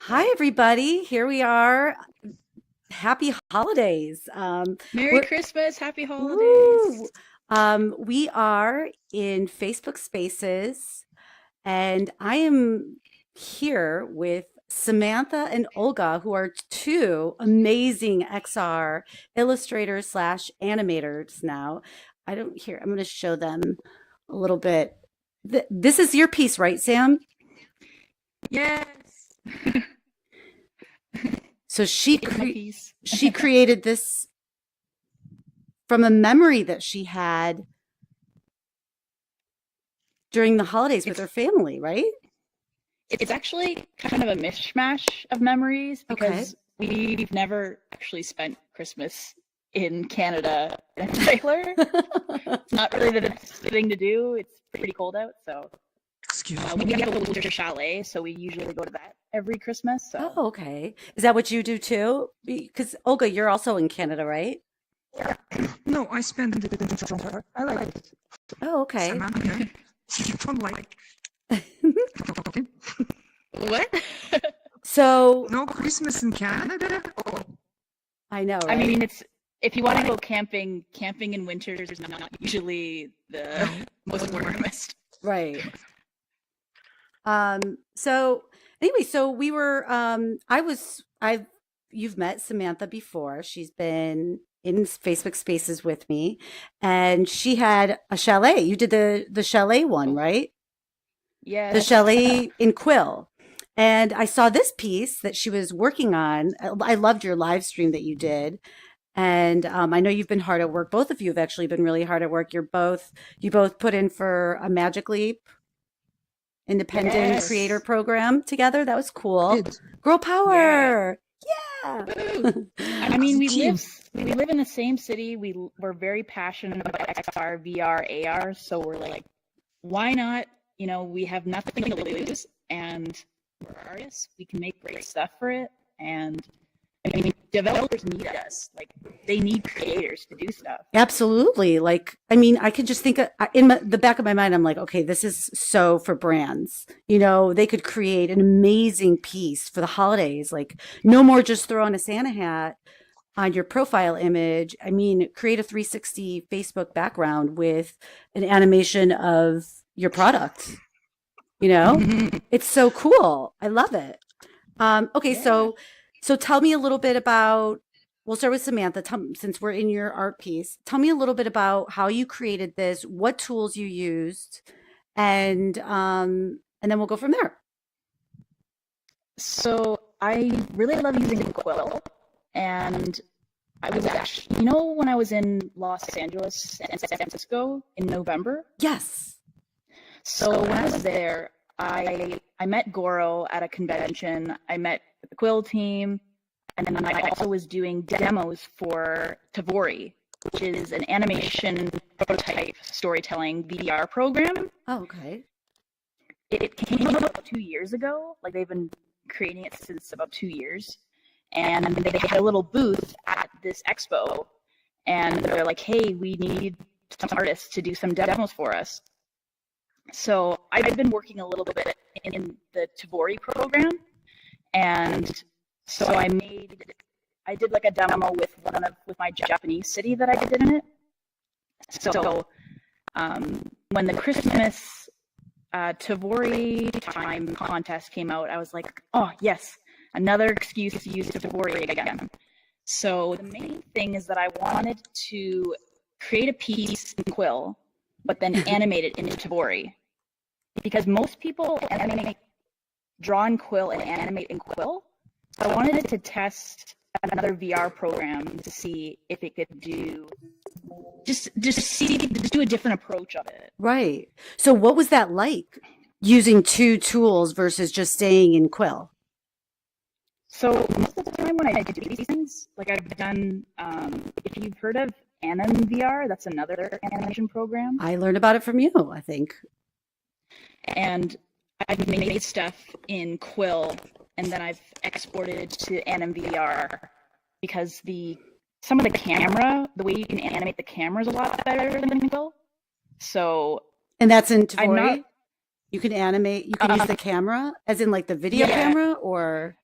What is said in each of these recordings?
Hi, everybody. Here we are. Happy holidays. Merry We're Christmas, happy holidays. woo. We are in Facebook Spaces, and I am here with Samantha and Olga, who are two amazing XR illustrators slash animators now. I don't hear. I'm going to show them a little bit. This is your piece, right, Sam? Yes. So It's my piece. she created this from a memory that she had during the holidays with It's her family, right? it's actually kind of a mishmash of memories Okay. because we've never actually spent Christmas in Canada in a trailer. It's not really the best thing to do. It's pretty cold out, so Excuse we me. have a winter chalet, so we usually go to that every Christmas. So Oh, okay. Is that what you do too? Because Olga, you're also in Canada, right? No, I spent it in summer. I like it. Oh, okay. Samantha, you don't like okay. what? So No Christmas in Canada? Oh, I know, I right? mean, it's if you want to go camping, camping in winters is not usually the no. most warmest. Right. So anyway, so we were I've you've met Samantha before. She's been in Facebook Spaces with me, and she had a chalet. You did the chalet one, right? The Yes. chalet in Quill. And I saw this piece that she was working on. I loved your live stream that you did. And I know you've been hard at work. Both of you have actually been really hard at work. You both put in for a Magic Leap independent creator Yes. program together. That was cool. Did. Girl Yeah. power. Yeah. Woo. I mean, As a we team. live in the same city. We're very passionate about XR, VR, AR. So we're like, why not? We have nothing to lose, and we're artists. We can make great stuff for it. And I mean, developers need us. Like, they need creators to do stuff. Absolutely. Like, I mean, I could just think in the back of my mind, I'm like, okay, this is so for brands. They could create an amazing piece for the holidays. Like, no more just throw on a Santa hat on your profile image. I mean, create a 360 Facebook background with an animation of your product. You know, it's so cool. I love it. Okay, Yeah. so tell me a little bit about. We'll start with Samantha. Since we're in your art piece, tell me a little bit about how you created this, what tools you used, and then we'll go from there. So I really love using Quill, and I was actually, when I was in Los Angeles and San Francisco in November. Yes. So when I was there, I met Goro at a convention. I met the Quill team, and then I also was doing demos for Tvori, which is an animation prototype storytelling VDR program. Oh, okay. It came out about 2 years ago. Like, they've been creating it since about 2 years, and they had a little booth at this expo, and they're like, "Hey, we need some artists to do some demos for us." So I've been working a little bit in the Tvori program, and so I did like a demo with my Japanese city that I did in it. So when the Christmas Tvori time contest came out, I was like, oh yes, another excuse to use Tvori again. So the main thing is that I wanted to create a piece in Quill, but then animate it into Tvori. Because most people draw in Quill and animate in Quill. So I wanted to test another VR program to see if it could just do a different approach of it. Right. So what was that like using two tools versus just staying in Quill? So most of the time when I do these things, like I've done, if you've heard of VR, that's another animation program. I learned about it from you, I think. And I've made stuff in Quill, and then I've exported to VR because some of the way you can animate the camera is a lot better than Quill. So And that's in I'm not. Tvori? You can use the camera, as in like the video Yeah, camera, or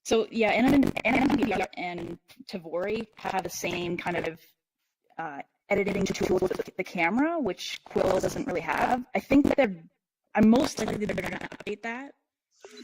So yeah, Animators and Tvori have the same kind of editing tools with the camera, which Quill doesn't really have. I think that I'm most likely they're going to update that.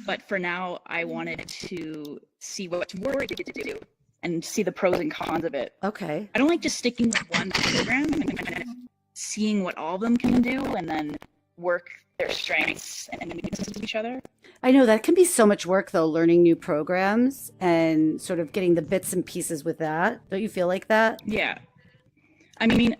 But for now, I wanted to see what Tvori could do and see the pros and cons of it. Okay. I don't like just sticking with one program and kind of seeing what all of them can do and then work their strengths and weaknesses with each other. I know that can be so much work though, learning new programs and sort of getting the bits and pieces with that. Don't you feel like that? Yeah. I mean,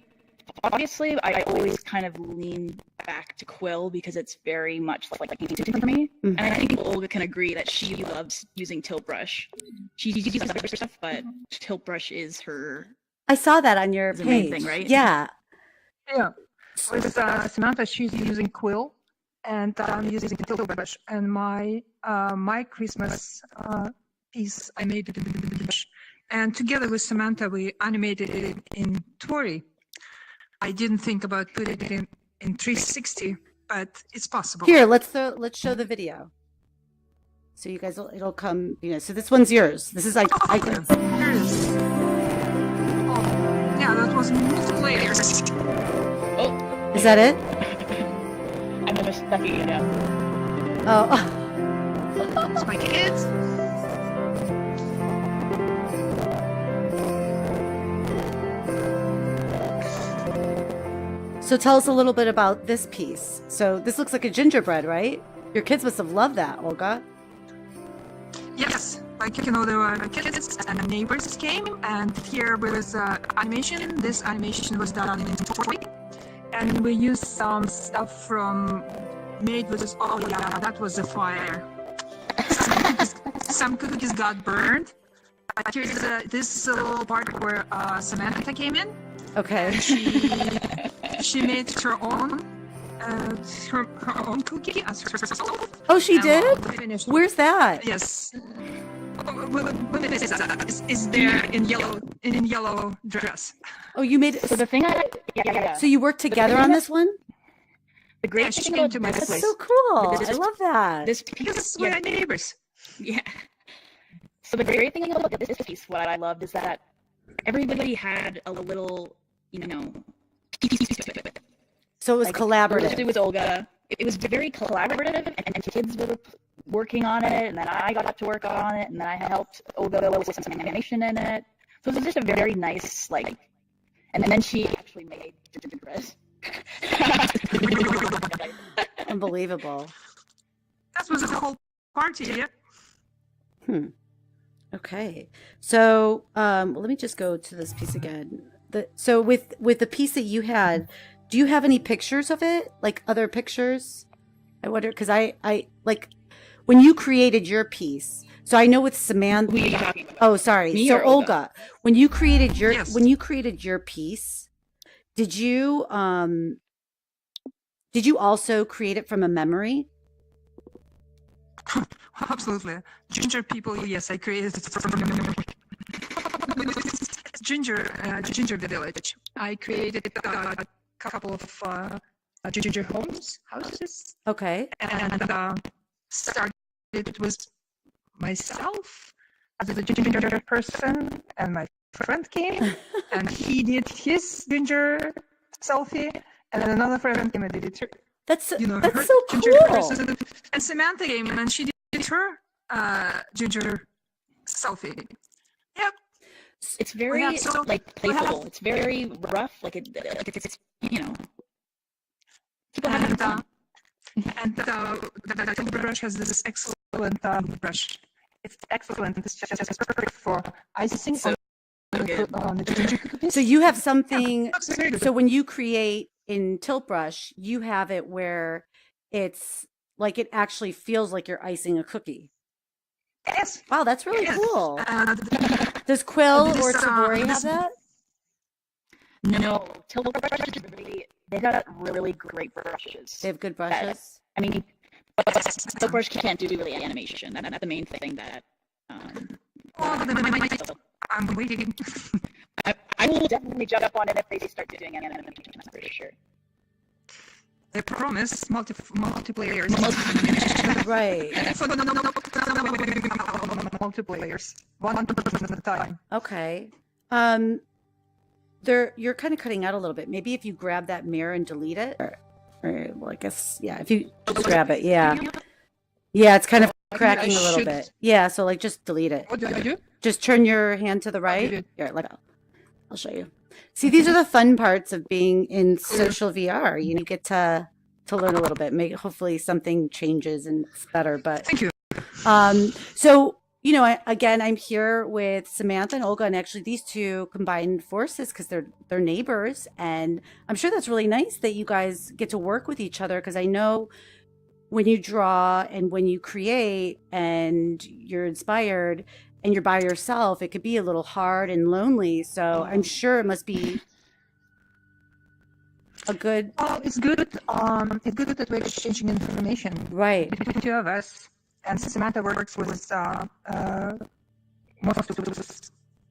obviously, I always kind of lean back to Quill because it's very much like YouTube for me. Mm-hmm. And I think Olga can agree that she loves using Tilt Brush. She uses other stuff, but Tilt Brush is her. I saw that on your the main page. thing, right? Yeah. Yeah. With Samantha, she's using Quill, and I'm using Tilt Brush. And my Christmas piece, I made it in Brush. And together with Samantha, we animated it in Tvori. I didn't think about putting it in 360, but it's possible. Here, let's show the video. So you guys it'll come, so this one's yours. This is like Here it is. Oh, yeah, that was multiple layers. Oh, is that it? I'm just stuffy, yeah. Oh. It's my kids. So tell us a little bit about this piece. So this looks like a gingerbread, right? Your kids must have loved that, Olga. Yes, there were kids and neighbors came, and here was animation. This animation was done in Tvori, and we used some stuff from made with this. Oh yeah, that was a fire. Some cookies got burned. But here's this little part where Samantha came in. Okay. She made her own cookie as herself. Oh, she did? Finished. Where's that? Yes. Is there in yellow dress. Oh, you made it. So the thing yeah. So you worked together on this one? The great she thing came about to my this, That's place. so cool. This I is- love that. this Because piece, we're neighbors. yeah. So the great thing about this piece, what I loved is that everybody had a little, So it was like, collaborative. It was Olga. It was very collaborative, and kids were working on it, and then I got to work on it, and then I helped Olga with some animation in it. So it was just a very nice, and then she actually made gingerbread. Unbelievable. That was the whole party, yeah. Okay. So let me just go to this piece again. So with the piece that you had, do you have any pictures of it? Like other pictures? I wonder, because I like when you created your piece. So I know with Samantha. Who are you talking about? Oh, sorry. Me So or Olga? Olga, when you created your Yes. piece, did you also create it from a memory? Absolutely. Ginger people, yes, I created it from Ginger Village. I created a couple of ginger houses, Okay. and started with myself as a ginger person, and my friend came, and he did his ginger selfie, and then another friend came and did it. That's Her so ginger cool. person. And Samantha came and she did her ginger selfie. Yep. It's very playful. It's very rough. It's people having And fun. the brush has this excellent brush. It's excellent. It's just perfect for icing So good. on the ginger cookies. So you have something. Looks very good. So when you create in Tilt Brush, you have it where it's like it actually feels like you're icing a cookie. Yes. Wow, that's really Yes. cool. And Does Quill this, or Tvori have this- that? No, Tilt Brush they got really great brushes. They have good brushes. I mean, Tilt Brush can't do really animation. That's the main thing that. I'm waiting. I will definitely jump on it if they start doing animation. I'm pretty sure. I promise multiplayer. Right. multiplayers, one person at a time. Okay. You're kind of cutting out a little bit. Maybe if you grab that mirror and delete it. Or well, I guess, yeah, if you just grab it, yeah. Yeah, it's kind of cracking a little bit. Yeah, so like just delete it. What do I do? Just turn your hand to the right. did. Here, I'll show you. See, these are the fun parts of being in social VR. You get to learn a little bit. Hopefully something changes and it's better. But Thank you. so I'm here with Samantha and Olga, and actually these two combined forces because they're neighbors, and I'm sure that's really nice that you guys get to work with each other, because I know when you draw and when you create and you're inspired and you're by yourself, it could be a little hard and lonely. So I'm sure it must be a good. It's good. It's good that we're exchanging information. Right. Between the two of us. And Samantha works with most of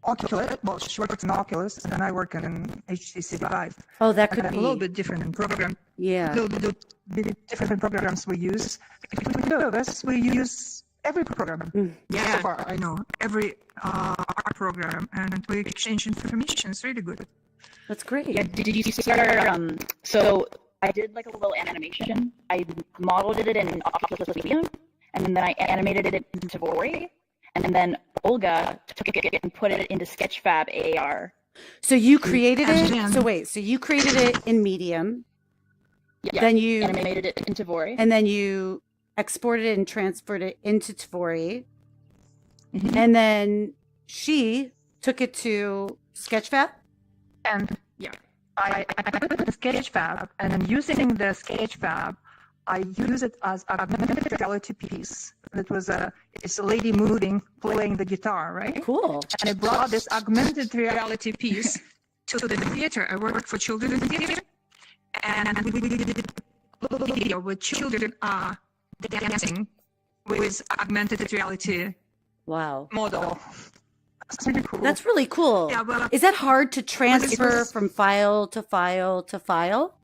Oculus. Well, she works in Oculus, and I work in HTC Vive. Oh, that could be a little bit different in program. Yeah. A little bit different programs we use. Between the two of us, we use every program. Yeah. So far, I know every art program, and we exchange information. It's really good. That's great. Yeah. Did you see our So I did like a little animation. I modeled it in Oculus Medium, and then I animated it in Tvori, and then Olga took it and put it into Sketchfab AR. So you created it. So you created it in Medium. Yeah. Then you animated it in Tvori, and then you exported it and transferred it into Tvori, and then she took it to Sketchfab. And I put it in Sketchfab, and then using the Sketchfab, I use it as a augmented reality piece. It was it's a lady moving, playing the guitar, right? Cool. And I brought this augmented reality piece to the theater. I work for children in the theater, and we did a video with children dancing with augmented reality. Wow. Model. That's really cool. That's really cool. Yeah, but is that hard to transfer from file to file to file?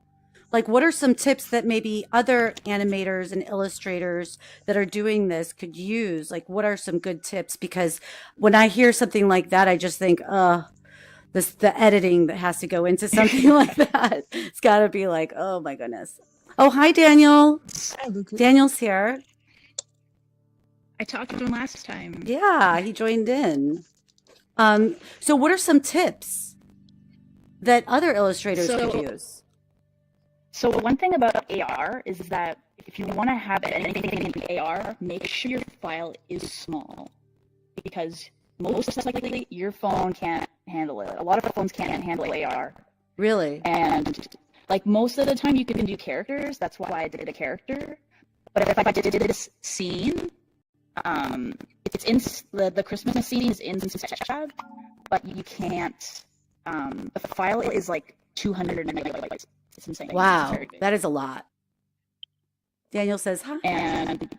Like, what are some tips that maybe other animators and illustrators that are doing this could use? Like, what are some good tips? Because when I hear something like that, I just think, the editing that has to go into something like that. It's got to be like, oh my goodness. Oh, hi, Daniel. Hi, Lucas. Daniel's here. I talked to him last time. Yeah, he joined in. So what are some tips that other illustrators could use? So one thing about AR is that if you want to have anything in AR, make sure your file is small, because most likely your phone can't handle it. A lot of phones can't handle AR. Really? And like most of the time you can do characters. That's why I did a character. But if I did this scene, it's in the Christmas scene is in Sketchfab, but you can't. The file is like 200 megabytes. It's insane. Wow, that is a lot. Daniel says hi. And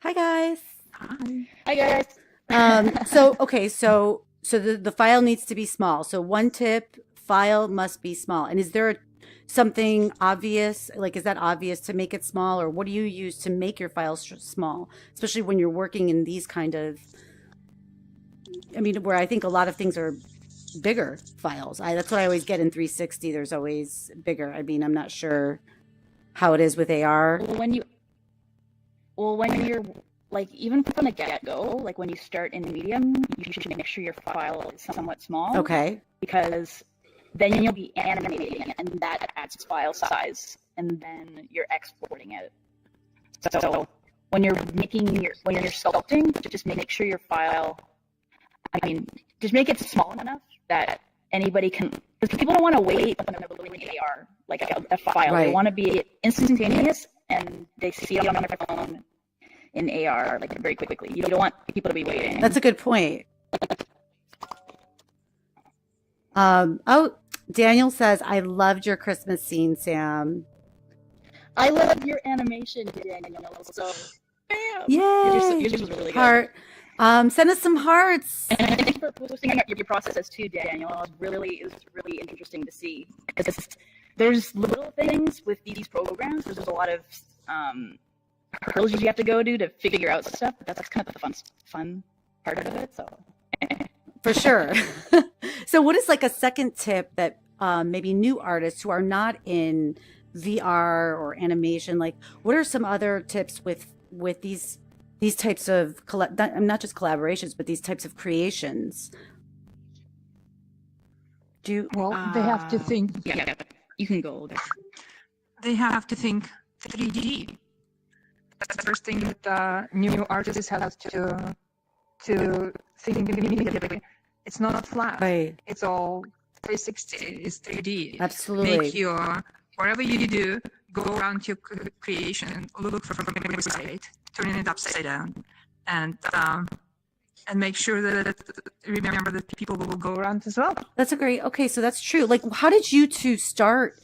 hi guys. Hi guys. So the file needs to be small. So one tip: file must be small. And is there something obvious? Like, is that obvious to make it small, or what do you use to make your files small? Especially when you're working in these kind of, where I think a lot of things are bigger files. That's what I always get in 360. There's always bigger. I'm not sure how it is with AR. When you're like, even from the get-go, like when you start in Medium, you should make sure your file is somewhat small. Okay. Because then you'll be animating it, and that adds file size, and then you're exporting it. So when you're sculpting, just make sure your file, just make it small enough that anybody can, because people don't want to wait when they're building AR, like a file. Right. They want to be instantaneous, and they see it on their phone in AR like very quickly. You don't want people to be waiting. That's a good point. Daniel says, I loved your Christmas scene, Sam. I love your animation, Daniel. So, bam! Yay! Yours was really good. Heart. Send us some hearts. And thank you for posting your processes too, Daniel. It was really interesting to see, because there's little things with these programs. There's a lot of hurdles you have to go to figure out stuff. But that's kind of the fun part of it. So For sure. So what is like a second tip that maybe new artists who are not in VR or animation, like what are some other tips with these types of not just collaborations, but these types of creations? Do you, Well, they have to think. yeah, you can go. They have to think 3D. That's the first thing that new artists have to think immediately. It's not flat. right. It's all 360. It's 3D. Absolutely. Make your whatever you do, go around your creation, look for the side, turn it upside down, and make sure that remember that people will go around as well. That's a great. Okay, so that's true. Like, how did you two start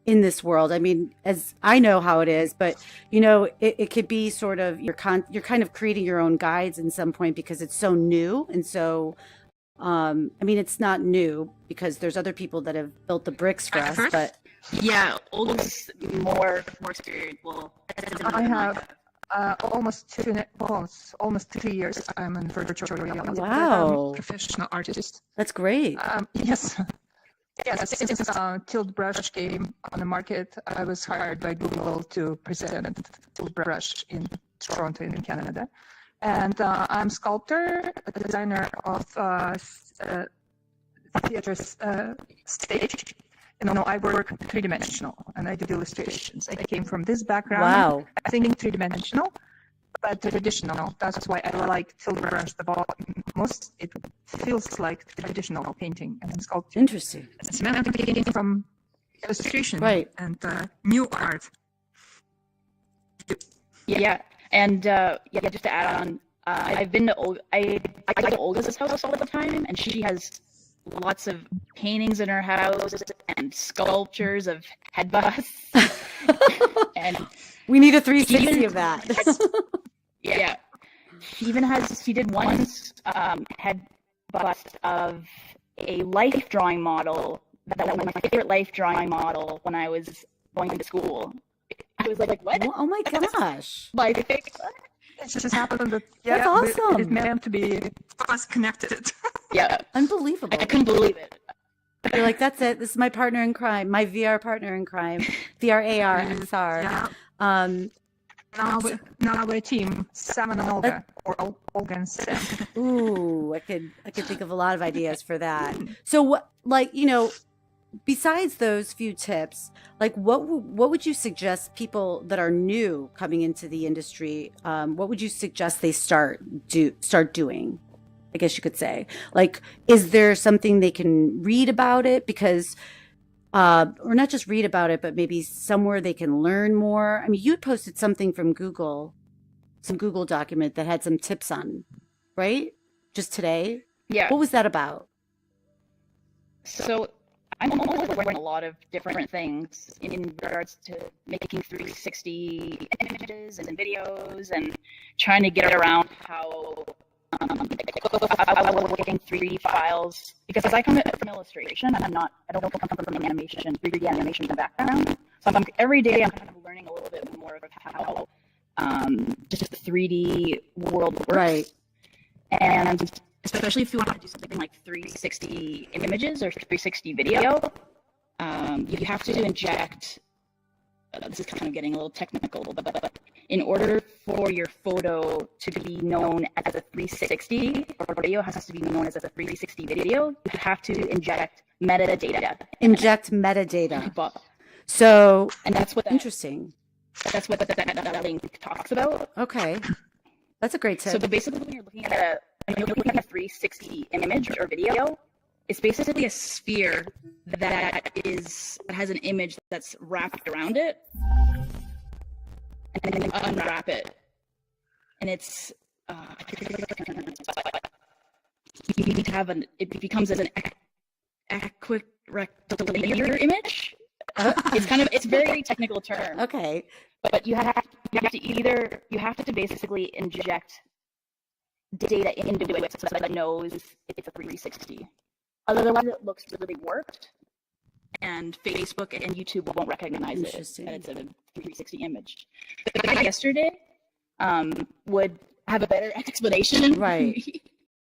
in this world? I mean, as I know how it is, but you know, it could be sort of you're kind of creating your own guides in some point because it's so new, and so I mean, it's not new because there's other people that have built the bricks for us, but Yeah, Olga's more experienced. Well, I have almost 3 years. I'm a virtual reality. Wow. I'm a professional artist. that's great. Yes. Yes, since Tilt Brush came on the market, I was hired by Google to present Tilt Brush in Toronto in Canada. And I'm sculptor, a designer of theater stage. You know, I work three-dimensional and I do illustrations. I came from this background. Wow. I think three-dimensional, but traditional. That's why I like Tilt Brush the most. It feels like traditional painting and sculpture. Interesting. Samantha came from illustration Right. and new art. yeah, and just to add on, I've been to I go to Olga's house all the time, and she has lots of paintings in her house and sculptures of head busts. And We need a 360 of that. yeah, she did one head bust of a life drawing model that was my favorite life drawing model when I was going to school. I was like, what? Oh my gosh. My favorite. It just happened that That's awesome. It's meant to be us connected. Yeah, Unbelievable. I couldn't believe it. You're like, that's it. This is my partner in crime, my VR partner in crime, VR, AR, XR. Yeah. Now we're a team, Sam and Olga, or Olga and Sam. Ooh, I could think of a lot of ideas for that. So what, like, you know, besides those few tips, like what would you suggest people that are new coming into the industry? What would you suggest they start doing? I guess you could say, like, is there something they can read about it? Because, or not just read about it, but maybe somewhere they can learn more. I mean, you posted something from Google, some Google document that had some tips on, right? Just today. Yeah. What was that about? So I'm learning a lot of different things in regards to making 360 images and videos and trying to get around how looking 3D files, because I come from illustration, I don't come from animation, 3D animation in the background. So every day I'm kind of learning a little bit more of how just the 3D world works. Right. And especially if you want to do something like 360 images or 360 video, you have to inject. This is kind of getting a little technical, but in order for your photo to be known as a 360, or video has to be known as a 360 video, you have to inject metadata. Inject metadata. So, and that's what interesting. That's what that link talks about. Okay, that's a great tip. So basically, when you're looking at a 360 image or video, it's basically a sphere that has an image that's wrapped around it, and then you unwrap it, and it's you need to have it becomes an equirectilinear image. It's a very technical term. Okay, but you have to basically inject data into it so that it knows it's a 360. Otherwise, it looks really warped. and Facebook and YouTube won't recognize it, Interesting. that it's a 360 image. The guy yesterday would have a better explanation. Right.